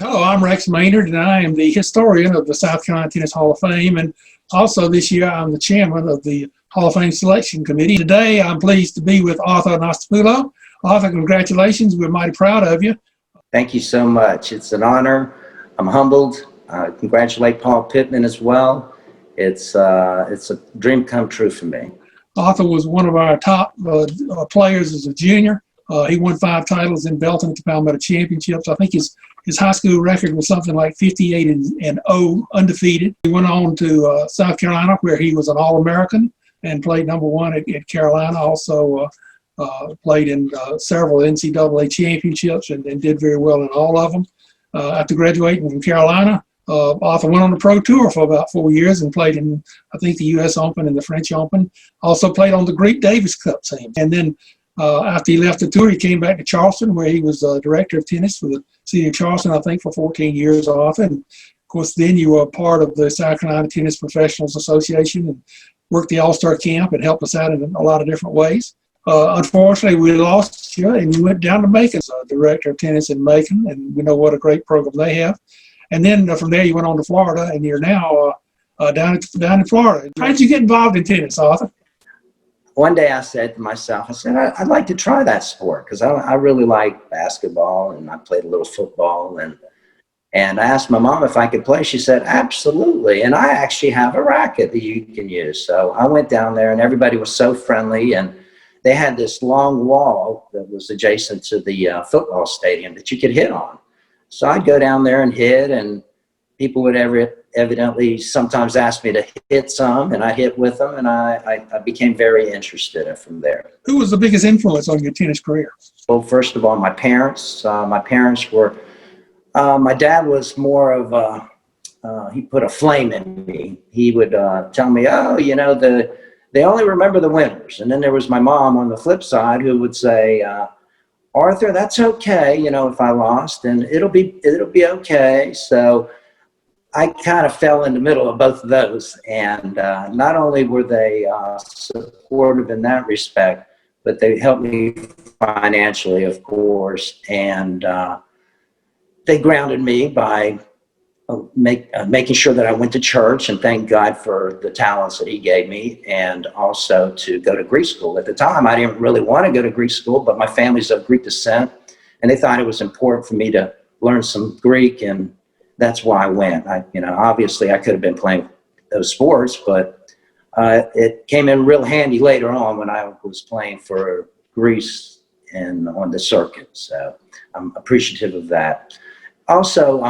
Hello, I'm Rex Maynard, and I am the historian of the South Carolina Tennis Hall of Fame, and also this year I'm the chairman of the Hall of Fame Selection Committee. Today I'm pleased to be with Arthur Anastopoulo. Arthur, congratulations. We're mighty proud of you. Thank you so much. It's an honor. I'm humbled. Congratulate Paul Pittman as well. It's a dream come true for me. Arthur was one of our top players as a junior. He won 5 titles in Belton at the Palmetto Championships. I think his high school record was something like 58-0, undefeated. He went on to South Carolina, where he was an All-American and played #1 at Carolina. Also played in several NCAA championships and did very well in all of them. After graduating from Carolina, Arthur went on the Pro Tour for about 4 years and played in, I think, the U.S. Open and the French Open. Also played on the Greek Davis Cup team. And then after he left the tour, he came back to Charleston, where he was director of tennis for the city of Charleston, I think, for 14 years, Arthur. And of course, then you were a part of the South Carolina Tennis Professionals Association and worked the All-Star Camp and helped us out in a lot of different ways. Unfortunately, we lost you, and you went down to Macon as director of tennis in Macon, and we know what a great program they have. And then from there, you went on to Florida, and you're now down in Florida. How did you get involved in tennis, Arthur? One day I said to myself, I'd like to try that sport because I really like basketball, and I played a little football. And I asked my mom if I could play. She said, absolutely. And I actually have a racket that you can use. So I went down there, and everybody was so friendly. And they had this long wall that was adjacent to the football stadium that you could hit on. So I'd go down there and hit, and people would evidently sometimes ask me to hit some, and I hit with them, and I became very interested from there. Who was the biggest influence on your tennis career? Well, first of all, my parents. My parents were, my dad was more of a, he put a flame in me. He would tell me, oh, you know, they only remember the winners. And then there was my mom on the flip side who would say, Arthur, that's okay, you know, if I lost, and it'll be okay. So I kind of fell in the middle of both of those, and not only were they supportive in that respect, but they helped me financially, of course, and they grounded me by making sure that I went to church, and thank God for the talents that he gave me, and also to go to Greek school. At the time, I didn't really want to go to Greek school, but my family's of Greek descent, and they thought it was important for me to learn some Greek, and that's why I went. You know, obviously I could have been playing those sports, but it came in real handy later on when I was playing for Greece and on the circuit. So I'm appreciative of that. Also,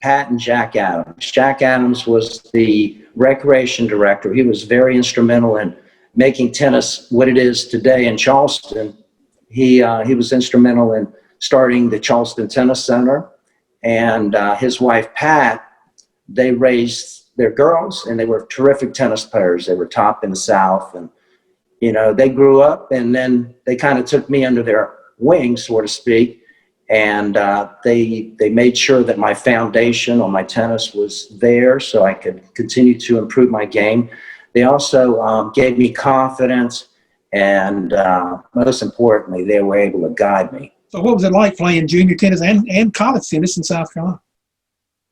Pat and Jack Adams. Jack Adams was the recreation director. He was very instrumental in making tennis what it is today in Charleston. He was instrumental in starting the Charleston Tennis Center. And his wife, Pat, they raised their girls, and they were terrific tennis players. They were top in the South, and, you know, they grew up, and then they kind of took me under their wing, so to speak, and they made sure that my foundation on my tennis was there so I could continue to improve my game. They also gave me confidence, and most importantly, they were able to guide me. So what was it like playing junior tennis and college tennis in South Carolina?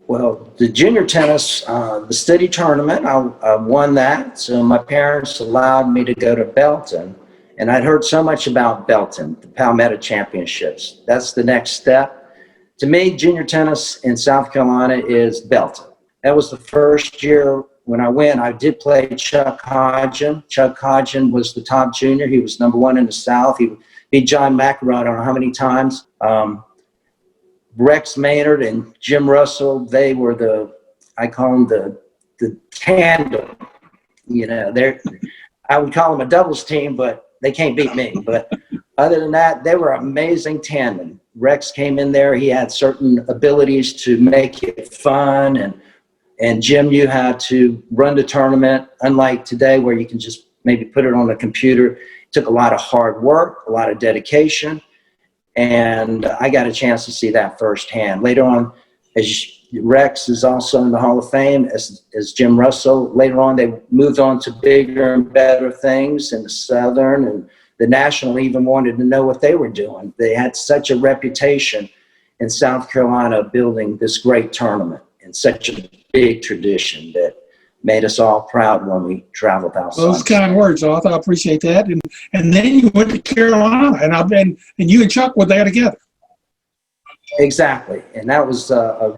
Well, the junior tennis, the city tournament, I won that. So my parents allowed me to go to Belton. And I'd heard so much about Belton, the Palmetto Championships. That's the next step. To me, junior tennis in South Carolina is Belton. That was the first year when I went. I did play Chuck Hodgen. Chuck Hodgen was the top junior. He was #1 in the South. He beat John McEnroe, I don't know how many times. Rex Maynard and Jim Russell, they were I call them the tandem. You know, I would call them a doubles team, but they can't beat me. But other than that, they were amazing tandem. Rex came in there. He had certain abilities to make it fun, and Jim knew how to run the tournament, unlike today where you can just maybe put it on the computer. It took a lot of hard work, a lot of dedication, and I got a chance to see that firsthand. Later on, as Rex is also in the Hall of Fame, as Jim Russell. Later on, they moved on to bigger and better things in the Southern, and the National even wanted to know what they were doing. They had such a reputation in South Carolina building this great tournament and such a big tradition that made us all proud when we traveled outside. Those kind words, Arthur. I appreciate that. And then you went to Carolina, and you and Chuck were there together. Exactly, and that was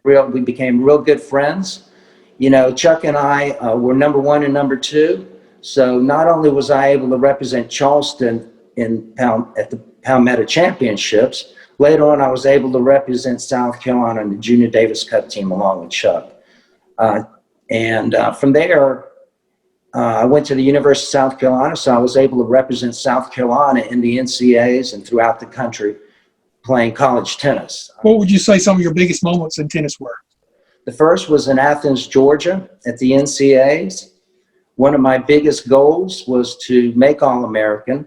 we became real good friends. You know, Chuck and I were number 1 and number 2. So not only was I able to represent Charleston at the Palmetto Championships, later on I was able to represent South Carolina in the Junior Davis Cup team along with Chuck. From there, I went to the University of South Carolina, so I was able to represent South Carolina in the NCAAs and throughout the country playing college tennis. What would you say some of your biggest moments in tennis were? The first was in Athens, Georgia at the NCAAs. One of my biggest goals was to make All-American.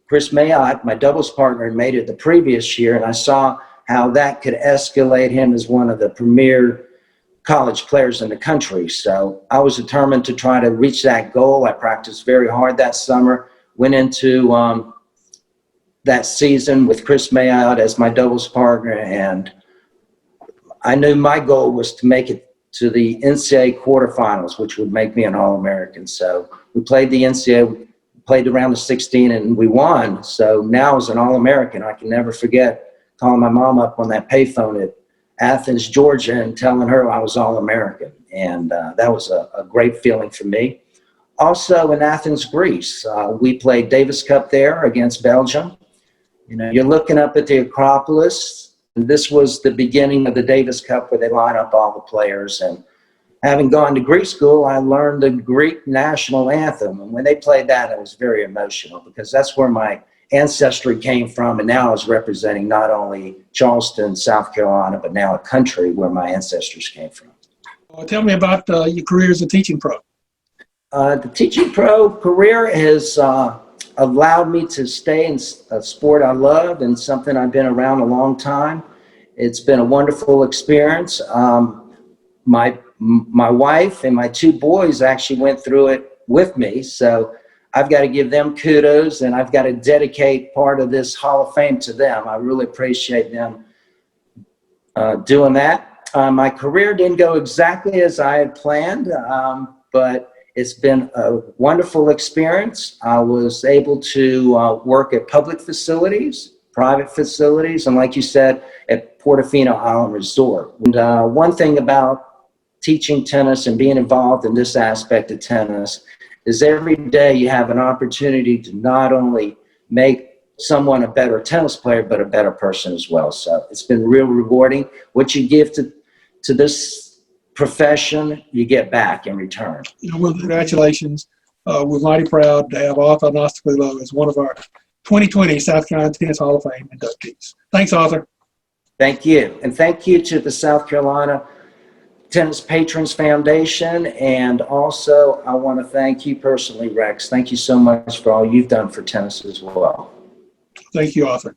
Chris Mayotte, my doubles partner, made it the previous year, and I saw how that could escalate him as one of the premier college players in the country. So I was determined to try to reach that goal. I practiced very hard that summer, went into that season with Chris Mayotte as my doubles partner, and I knew my goal was to make it to the NCAA quarterfinals, which would make me an All-American. So we played the NCAA, we played the round of 16, and we won. So now as an All-American, I can never forget calling my mom up on that payphone at Athens, Georgia, and telling her I was All-American. And that was a great feeling for me. Also in Athens, Greece, we played Davis Cup there against Belgium. You know, you're looking up at the Acropolis. And this was the beginning of the Davis Cup where they line up all the players. And having gone to Greek school, I learned the Greek national anthem. And when they played that, it was very emotional because that's where my ancestry came from. And now I was representing not only Charleston, South Carolina, but now a country where my ancestors came from. Well, tell me about your career as a teaching pro. The teaching pro career has allowed me to stay in a sport I love and something I've been around a long time. It's been a wonderful experience. My wife and my 2 boys actually went through it with me, so I've got to give them kudos, and I've got to dedicate part of this Hall of Fame to them. I really appreciate them doing that. My career didn't go exactly as I had planned, but it's been a wonderful experience. I was able to work at public facilities, private facilities, and like you said, at Portofino Island Resort. And one thing about teaching tennis and being involved in this aspect of tennis is every day you have an opportunity to not only make someone a better tennis player, but a better person as well. So it's been real rewarding. What you give to this profession, you get back in return. Well, congratulations. We're mighty proud to have Arthur Anastopoulo as one of our 2020 South Carolina Tennis Hall of Fame inductees. Thanks, Arthur. Thank you. And thank you to the South Carolina Tennis Patrons Foundation. And also, I want to thank you personally, Rex. Thank you so much for all you've done for tennis as well. Thank you, Arthur.